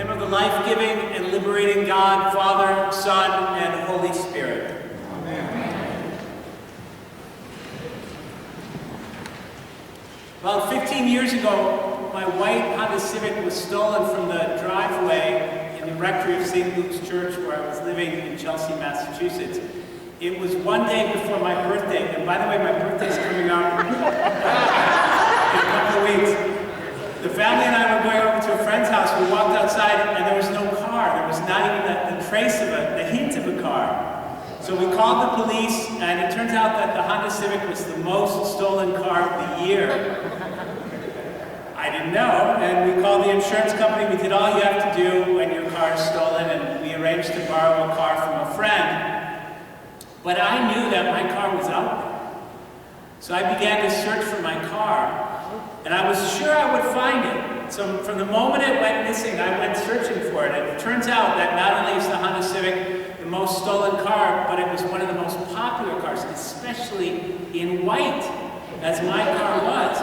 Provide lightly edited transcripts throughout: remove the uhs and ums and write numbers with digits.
name of the life-giving and liberating God, Father, Son, and Holy Spirit. Amen. About 15 years ago, my white Honda Civic was stolen from the driveway in the rectory of St. Luke's Church where I was living in Chelsea, Massachusetts. It was one day before my birthday, and by the way, my birthday's coming up in a couple of weeks. The family and I were going over to a friend's house. We walked outside and there was no car. There was not even the trace of the hint of a car. So we called the police, and it turns out that the Honda Civic was the most stolen car of the year. I didn't know, and we called the insurance company. We did all you have to do when your car is stolen, and we arranged to borrow a car from a friend. But I knew that my car was out there. So I began to search for my car. And I was sure I would find it. So from the moment it went missing, I went searching for it. And it turns out that not only is the Honda Civic the most stolen car, but it was one of the most popular cars, especially in white, as my car was.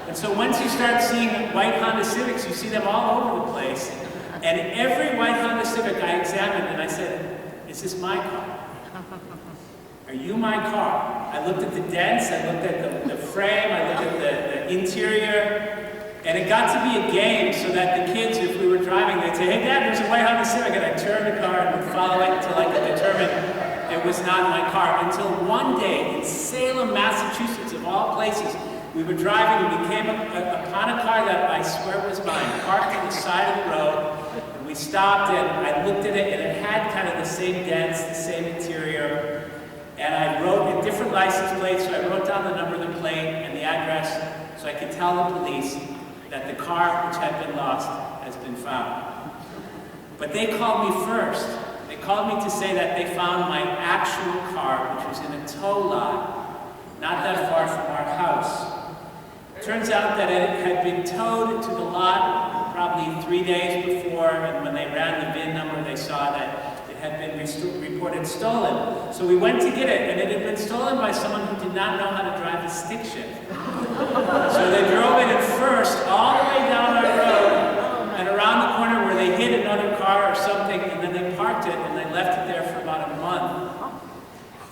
And so once you start seeing white Honda Civics, you see them all over the place. And every white Honda Civic I examined, and I said, is this my car? Are you my car? I looked at the dents, I looked at the frame, I looked at the interior, and it got to be a game so that the kids, if we were driving, they'd say, hey Dad, there's a white Honda Civic, and I'd turn the car and would follow it until I could determine it was not my car. Until one day, in Salem, Massachusetts, of all places, we were driving and we came upon a car that I swear was mine, parked on the side of the road, and we stopped and I looked at it, and it had kind of the same dents, the same interior. And I wrote a different license plate, so I wrote down the number of the plate and the address so I could tell the police that the car which had been lost has been found. But they called me first. They called me to say that they found my actual car, which was in a tow lot, not that far from our house. It turns out that it had been towed to the lot probably 3 days before, and when they ran the VIN number, they saw that had been reported stolen. So we went to get it, and it had been stolen by someone who did not know how to drive a stick shift. So they drove it at first all the way down our road and around the corner where they hit another car or something, and then they parked it and they left it there for about a month.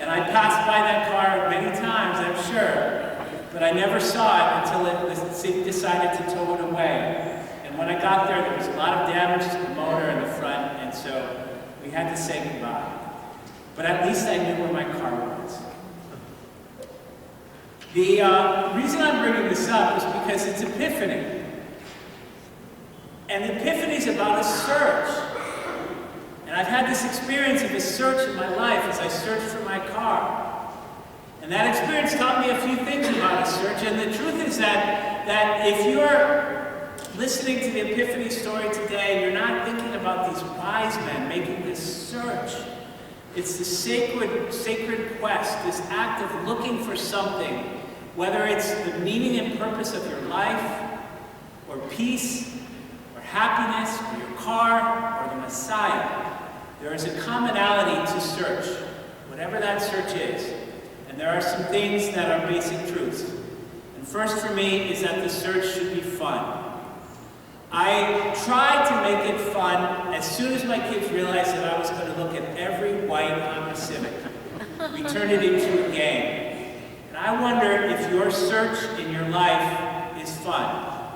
And I passed by that car many times, I'm sure, but I never saw it until it decided to tow it away. And when I got there, there was a lot of damage to the motor and the front, and so we had to say goodbye. But at least I knew where my car was. The reason I'm bringing this up is because it's Epiphany. And Epiphany is about a search. And I've had this experience of a search in my life as I searched for my car. And that experience taught me a few things about a search. And the truth is that if you're listening to the Epiphany story today, you're not thinking about these wise men making this search. It's the sacred quest, this act of looking for something, whether it's the meaning and purpose of your life, or peace, or happiness, or your car, or the Messiah. There is a commonality to search, whatever that search is. And there are some things that are basic truths. And first for me is that the search should be fun. I tried to make it fun as soon as my kids realized that I was going to look at every white Honda Civic. We turned it into a game. And I wonder if your search in your life is fun.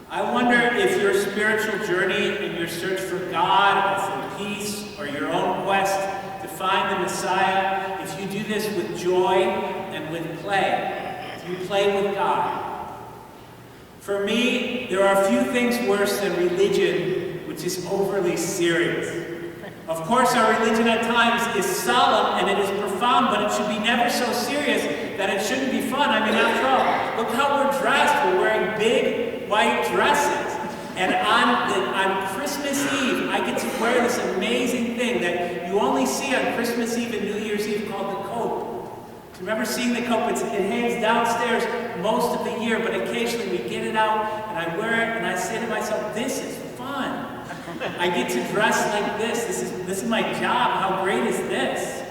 I wonder if your spiritual journey and your search for God or for peace or your own quest to find the Messiah, if you do this with joy and with play, if you play with God. For me, there are few things worse than religion, which is overly serious. Of course, our religion at times is solemn and it is profound, but it should be never so serious that it shouldn't be fun. I mean, after all, look how we're dressed. We're wearing big white dresses. And on Christmas Eve, I get to wear this amazing thing that you only see on Christmas Eve and New Year's Eve called the cope. Do you remember seeing the cope? It hangs downstairs most of the year, but occasionally we get it out and I wear it and I say to myself, this is fun. I get to dress like this. This is my job. How great is this?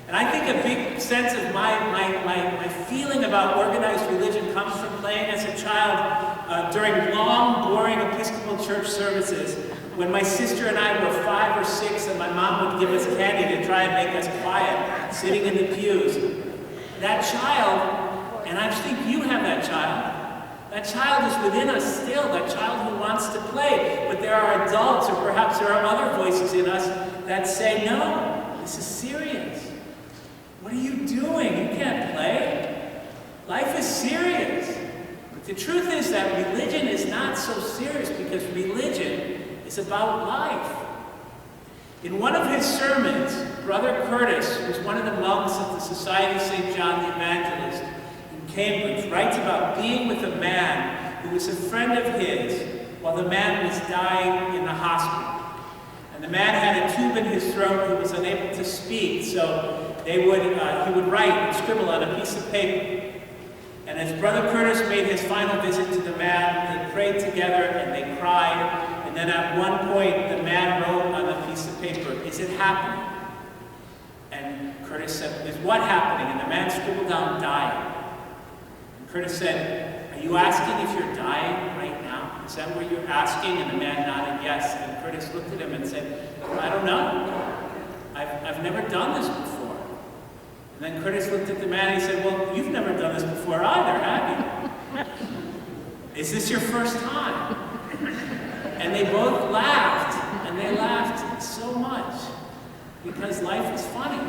And I think a big sense of my feeling about organized religion comes from playing as a child during long, boring Episcopal church services When my sister and I were 5 or 6 and my mom would give us candy to try and make us quiet, sitting in the pews. That child, and I think you have that child is within us still, that child who wants to play. But there are adults, or perhaps there are other voices in us that say, no, this is serious. What are you doing? You can't play. Life is serious. But the truth is that religion is not so serious, because religion is about life. In one of his sermons, Brother Curtis, who's one of the monks of the Society of St. John the Evangelist in Cambridge, writes about being with a man who was a friend of his while the man was dying in the hospital. And the man had a tube in his throat, he was unable to speak, so he would write and scribble on a piece of paper. And as Brother Curtis made his final visit to the man, they prayed together and they cried. And then at one point, the man wrote on a piece of paper, "Is it happening?" And Curtis said, "Is what happening?" And the man scribbled down, "Dying." And Curtis said, "Are you asking if you're dying right now? Is that what you're asking?" And the man nodded yes. And Curtis looked at him and said, "Well, I don't know. I've never done this before." And then Curtis looked at the man and he said, "Well, you've never done this before either, have you? Is this your first time?" And they both laughed, and they laughed so much, because life is funny.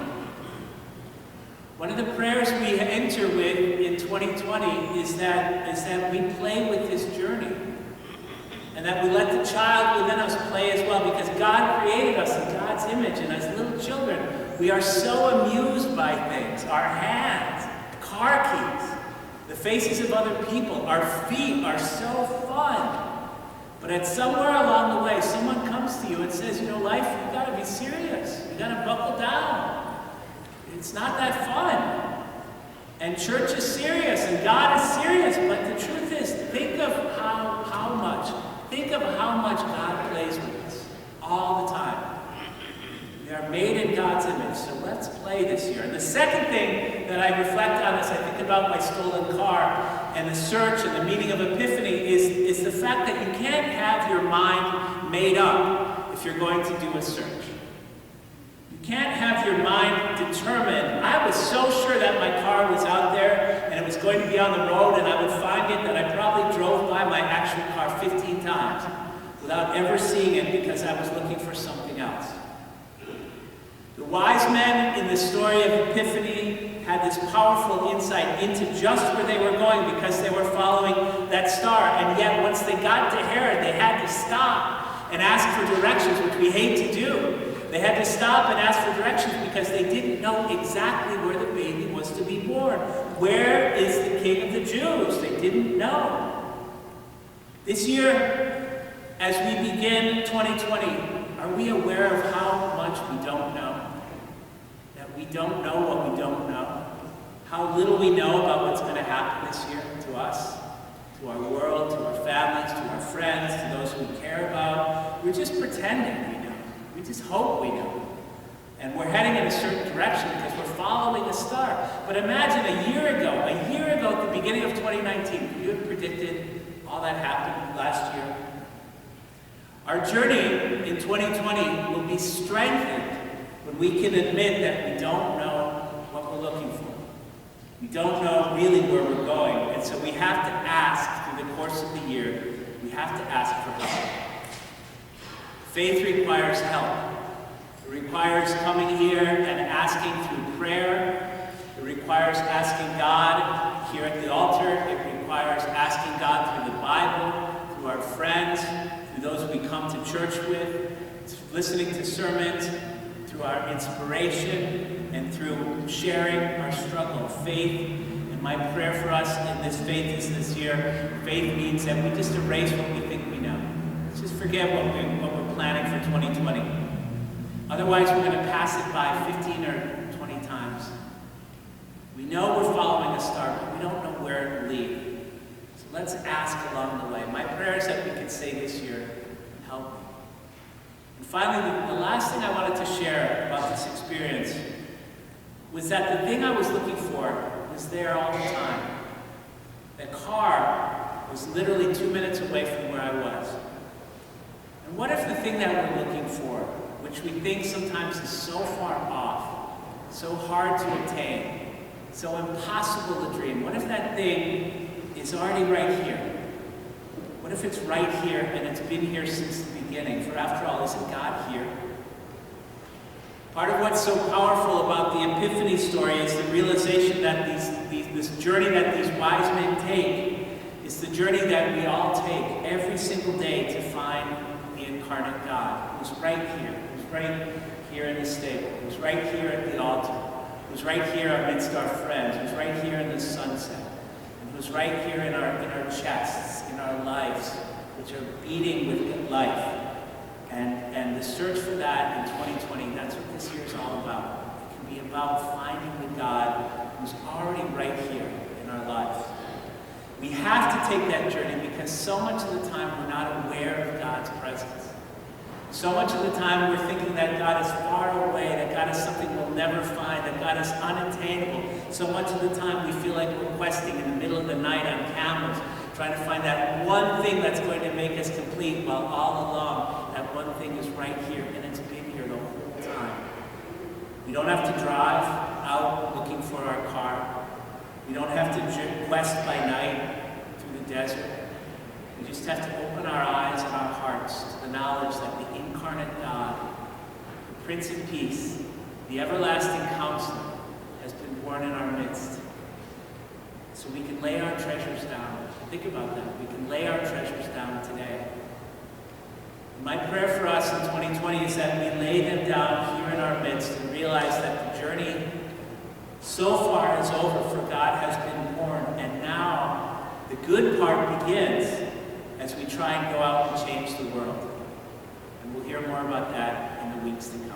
One of the prayers we enter with in 2020 is that we play with this journey, and that we let the child within us play as well, because God created us in God's image, and as little children, we are so amused by things. Our hands, car keys, the faces of other people, our feet are so fun. But at somewhere along the way, someone comes to you and says, you know, life, you've got to be serious. You've got to buckle down. It's not that fun. And church is serious, and God is serious. But the truth is, think of how much God plays with us all the time. We are made in God's image, so let's play this year. And the second thing that I reflect on as I think about my stolen car and the search and the meaning of Epiphany is the fact that you can't have your mind made up if you're going to do a search. You can't have your mind determined. I was so sure that my car was out there and it was going to be on the road and I would find it that I probably drove by my actual car 15 times without ever seeing it because I was looking for something else. The wise men in the story of Epiphany had this powerful insight into just where they were going because they were following that star. And yet, once they got to Herod, they had to stop and ask for directions, which we hate to do. They had to stop and ask for directions because they didn't know exactly where the baby was to be born. Where is the King of the Jews? They didn't know. This year, as we begin 2020, are we aware of how much we don't know? That we don't know what we don't know? How little we know about what's going to happen this year to us, to our world, to our families, to our friends, to those we care about. We're just pretending we know. We just hope we know. And we're heading in a certain direction because we're following a star. But imagine a year ago at the beginning of 2019, could you have predicted all that happened last year? Our journey in 2020 will be strengthened when we can admit that we don't know what we're looking for. We don't know really where we're going, and so we have to ask through the course of the year, we have to ask for help. Faith requires help. It requires coming here and asking through prayer. It requires asking God here at the altar. It requires asking God through the Bible, through our friends, through those we come to church with, listening to sermons, through our inspiration, and through sharing our struggle of faith. And my prayer for us in this faith is this year, faith means that we just erase what we think we know. Let's just forget what we're planning for 2020. Otherwise, we're going to pass it by 15 or 20 times. We know we're following a star, but we don't know where it will lead. So let's ask along the way. My prayer is that we can say this year, help me. And finally, the last thing I wanted to share about this experience was that the thing I was looking for was there all the time. The car was literally 2 minutes away from where I was. And what if the thing that we're looking for, which we think sometimes is so far off, so hard to attain, so impossible to dream? What if that thing is already right here? What if it's right here and it's been here since the beginning? For after all, isn't God here? Part of what's so powerful about the Epiphany story is the realization that this journey that these wise men take is the journey that we all take every single day to find the incarnate God, who's right here, who's right here in the stable, who's right here at the altar, who's right here amidst our friends, who's right here in the sunset, and who's right here in our chests, in our lives, which are beating with life. And the search for that in 2020, that's what this year is all about. It can be about finding the God who's already right here in our lives. We have to take that journey because so much of the time we're not aware of God's presence. So much of the time we're thinking that God is far away, that God is something we'll never find, that God is unattainable. So much of the time we feel like we're questing in the middle of the night on camels, trying to find that one thing that's going to make us complete, while all along that one thing is right here, and it's been here the whole time. We don't have to drive out looking for our car. We don't have to quest by night through the desert. We just have to open our eyes and our hearts to the knowledge that the incarnate God, the Prince of Peace, the everlasting Counselor, has been born in our midst. So we can lay our treasures down. Think about that. We can lay our treasures down today. My prayer for us in 2020 is that we lay them down here in our midst and realize that the journey so far is over, for God has been born, and now the good part begins as we try and go out and change the world. And we'll hear more about that in the weeks to come.